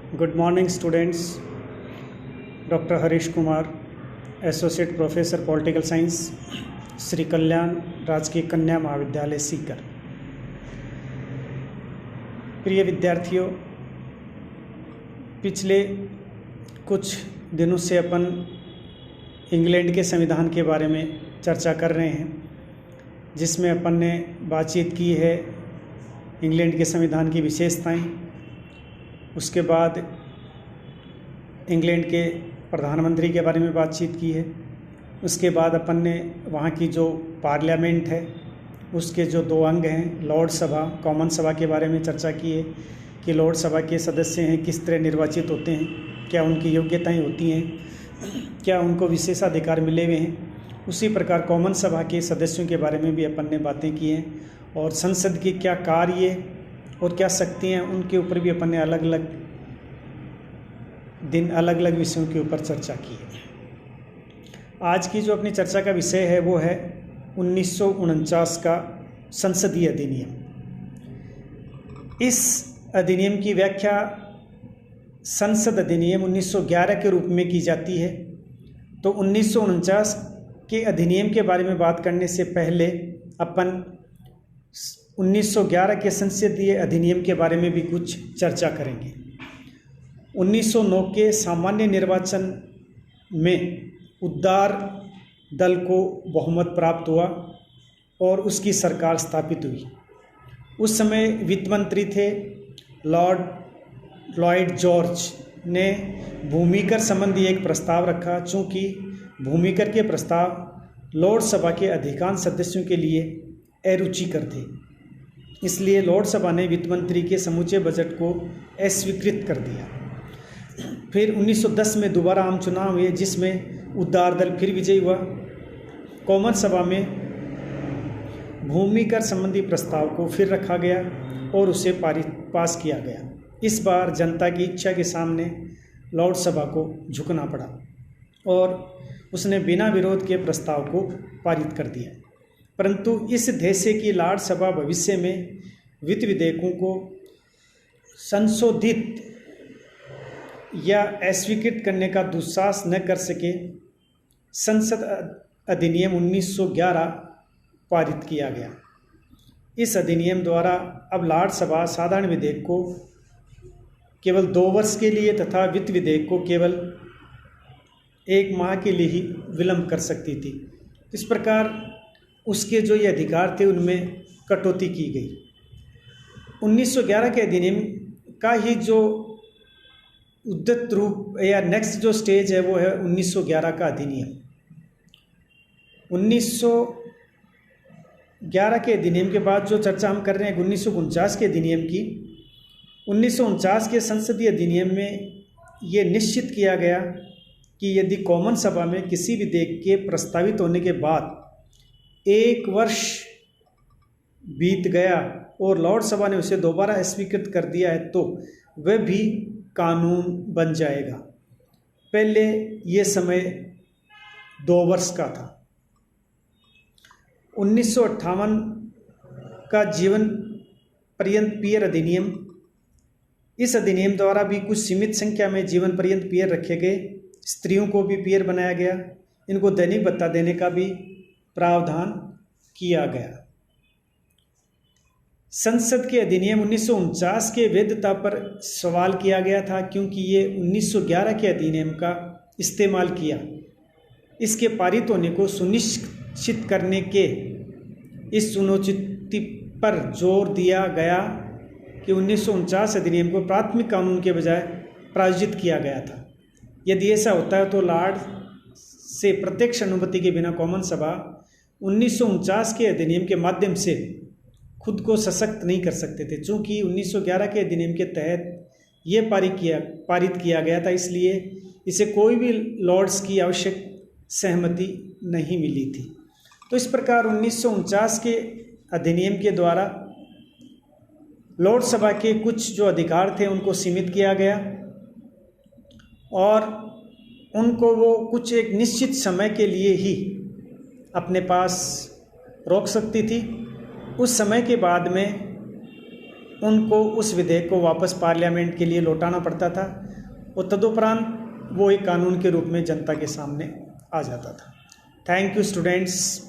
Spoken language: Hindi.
Good morning, students. Dr. Harish Kumar, Associate Professor Political Science, Shri Kalyan राजकीय कन्या महाविद्यालय सीकर। प्रिय विद्यार्थियों, पिछले कुछ दिनों से अपन इंग्लैंड के संविधान के बारे में चर्चा कर रहे हैं, जिसमें अपन ने बातचीत की है इंग्लैंड के संविधान की विशेषताएं। उसके बाद इंग्लैंड के प्रधानमंत्री के बारे में बातचीत की है। उसके बाद अपन ने वहाँ की जो पार्लियामेंट है उसके जो दो अंग हैं, लॉर्ड सभा, कॉमन सभा के बारे में चर्चा की है कि लॉर्ड सभा के सदस्य हैं किस तरह निर्वाचित होते हैं, क्या उनकी योग्यताएं होती हैं, क्या उनको विशेषाधिकार मिले हुए हैं। उसी प्रकार कॉमन सभा के सदस्यों के बारे में भी अपन ने बातें की हैं और संसद के क्या कार्य और क्या शक्तियाँ, उनके ऊपर भी अपन ने अलग अलग दिन अलग अलग विषयों के ऊपर चर्चा की है। आज की जो अपनी चर्चा का विषय है वो है 1949 का संसदीय अधिनियम। इस अधिनियम की व्याख्या संसद अधिनियम 1911 के रूप में की जाती है। तो 1949 के अधिनियम के बारे में बात करने से पहले अपन 1911 के संसदीय अधिनियम के बारे में भी कुछ चर्चा करेंगे। 1909 के सामान्य निर्वाचन में उदार दल को बहुमत प्राप्त हुआ और उसकी सरकार स्थापित हुई। उस समय वित्त मंत्री थे लॉर्ड लॉयड जॉर्ज ने भूमिकर संबंधी एक प्रस्ताव रखा। चूँकि भूमिकर के प्रस्ताव लॉर्ड सभा के अधिकांश सदस्यों के लिए अरुचिकर थे, इसलिए लॉर्ड सभा ने वित्त मंत्री के समूचे बजट को अस्वीकृत कर दिया। फिर 1910 में दोबारा आम चुनाव हुए, जिसमें उदार दल फिर विजयी हुआ। कॉमन सभा में भूमिकर संबंधी प्रस्ताव को फिर रखा गया और उसे पास किया गया। इस बार जनता की इच्छा के सामने लॉर्ड सभा को झुकना पड़ा और उसने बिना विरोध के प्रस्ताव को पारित कर दिया। परंतु इस देश की लॉर्ड सभा भविष्य में वित्त विधेयकों को संशोधित या अस्वीकृत करने का दुस्साहस न कर सके। संसद अधिनियम 1911 पारित किया गया। इस अधिनियम द्वारा अब लॉर्ड सभा साधारण विधेयक को केवल 2 वर्ष के लिए तथा वित्त विधेयक को केवल 1 माह के लिए ही विलंब कर सकती थी। इस प्रकार उसके जो ये अधिकार थे उनमें कटौती की गई। 1911 के अधिनियम का ही जो उद्यत रूप या नेक्स्ट जो स्टेज है वो है 1911 का अधिनियम। 1911 के अधिनियम के बाद जो चर्चा हम कर रहे हैं 1949 के अधिनियम की। 1949 के संसदीय अधिनियम में ये निश्चित किया गया कि यदि कॉमन सभा में किसी विधेयक के प्रस्तावित होने के बाद 1 वर्ष बीत गया और लॉर्ड सभा ने उसे दोबारा अस्वीकृत कर दिया है तो वह भी कानून बन जाएगा। पहले ये समय 2 वर्ष का था। 1958 का जीवन पर्यंत पियर अधिनियम। इस अधिनियम द्वारा भी कुछ सीमित संख्या में जीवन पर्यंत पियर रखे गए। स्त्रियों को भी पियर बनाया गया। इनको दैनिक भत्ता देने का भी प्रावधान किया गया। संसद के अधिनियम 1949 के वैधता पर सवाल किया गया था, क्योंकि ये 1911 के अधिनियम का इस्तेमाल किया। इसके पारित होने को सुनिश्चित करने के इस चुनौती पर जोर दिया गया कि 1949 अधिनियम को प्राथमिक कानून के बजाय प्रायोजित किया गया था। यदि ऐसा होता है तो लॉर्ड से प्रत्यक्ष अनुमति के बिना कॉमन सभा 1949 के अधिनियम के माध्यम से खुद को सशक्त नहीं कर सकते थे। चूँकि 1911 के अधिनियम के तहत ये पारित किया गया था, इसलिए इसे कोई भी लॉर्ड्स की आवश्यक सहमति नहीं मिली थी। तो इस प्रकार 1949 के अधिनियम के द्वारा लॉर्ड सभा के कुछ जो अधिकार थे उनको सीमित किया गया और उनको वो कुछ एक निश्चित समय के लिए ही अपने पास रोक सकती थी। उस समय के बाद में उनको उस विधेयक को वापस पार्लियामेंट के लिए लौटाना पड़ता था और तदुपरांत वो एक कानून के रूप में जनता के सामने आ जाता था। Thank you students.